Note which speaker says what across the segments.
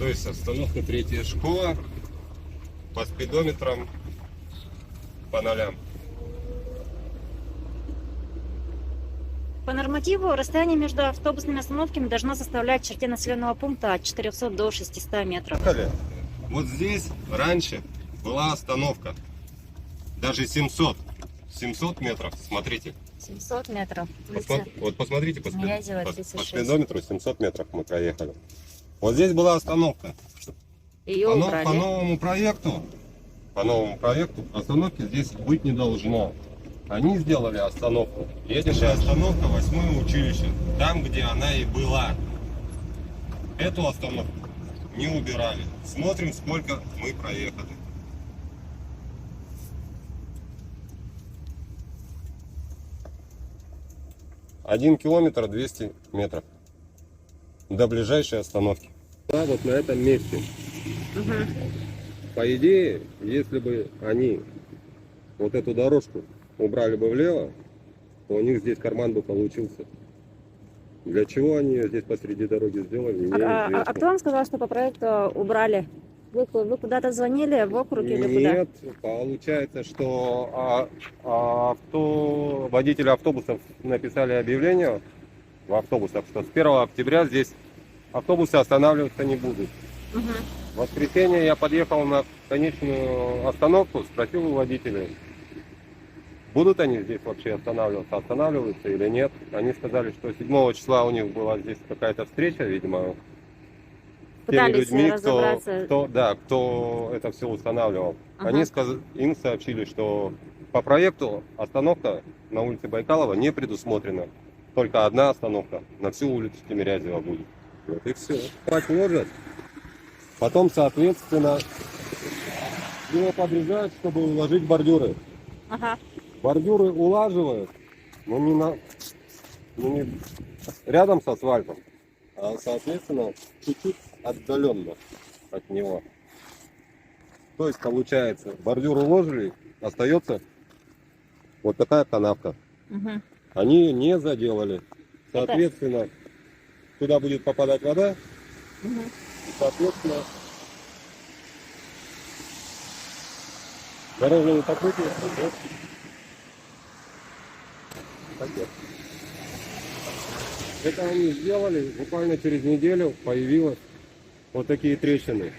Speaker 1: То есть остановка третья школа по спидометрам, по нолям.
Speaker 2: По нормативу расстояние между автобусными остановками должно составлять в черте населенного пункта от 400 до 600 метров.
Speaker 1: Вот здесь раньше была остановка. Даже 700 метров, смотрите.
Speaker 2: 700 метров.
Speaker 1: Вот посмотрите по
Speaker 2: Князева,
Speaker 1: по
Speaker 2: 36.
Speaker 1: спидометру 700 метров мы проехали. Вот здесь была остановка.
Speaker 2: Ее
Speaker 1: По
Speaker 2: убрали.
Speaker 1: новому проекту остановки здесь быть не должно. Они сделали остановку. Едешь, остановка 8-е училище. Там, где она и была. Эту остановку не убирали. Смотрим, сколько мы проехали. Один километр 200 метров. До ближайшей остановки. Да, вот на этом месте. По идее, если бы они вот эту дорожку убрали бы влево, то у них здесь карман бы получился. Для чего они ее здесь посреди дороги сделали, неизвестно.
Speaker 2: А кто вам сказал, что по проекту убрали? Вы куда-то звонили в округ или куда?
Speaker 1: Нет, получается, что водители автобусов написали объявление в автобусах, что с 1 октября здесь автобусы останавливаться не будут. В воскресенье я подъехал на конечную остановку, спросил у водителей, будут они здесь вообще останавливаться или нет. Они сказали, что 7 числа у них была здесь какая-то встреча, видимо, с теми
Speaker 2: Пытались
Speaker 1: людьми,
Speaker 2: разобраться.
Speaker 1: кто это все устанавливал. Им сообщили, что по проекту остановка на улице Байкалова не предусмотрена. Только одна остановка на всю улицу Тимирязева будет. Вот и все. Положат. Потом, соответственно, его подрезают, чтобы уложить бордюры. Бордюры улаживают, но не рядом с асфальтом, а, соответственно, чуть-чуть отдаленно от него. То есть, получается, бордюр уложили, остается вот такая канавка. Они ее не заделали. Соответственно, туда будет попадать вода. И, соответственно, дорожное покрытие. Это они сделали, буквально через неделю появилось вот такие трещины.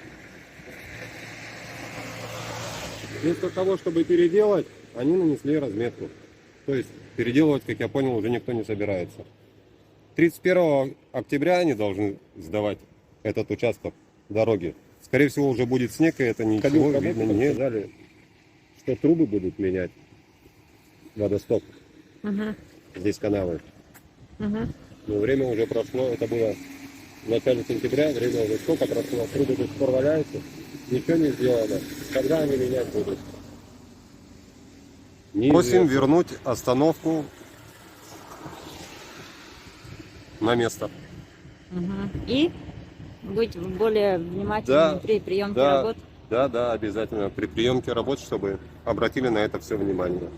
Speaker 1: Вместо того, чтобы переделать, они нанесли разметку. То есть переделывать, как я понял, уже никто не собирается. 31 октября они должны сдавать этот участок дороги. Скорее всего, уже будет снег, и это ничего видно не сказали, что трубы будут менять. Водосток. Здесь канавы. Но время уже прошло, это было в начале сентября, время уже сколько прошло, трубы до сих пор валяются, ничего не сделано. Когда они менять будут? Просим вернуть остановку на место.
Speaker 2: И быть более внимательным при приемке работ.
Speaker 1: Да, обязательно при приемке работ, чтобы обратили на это все внимание.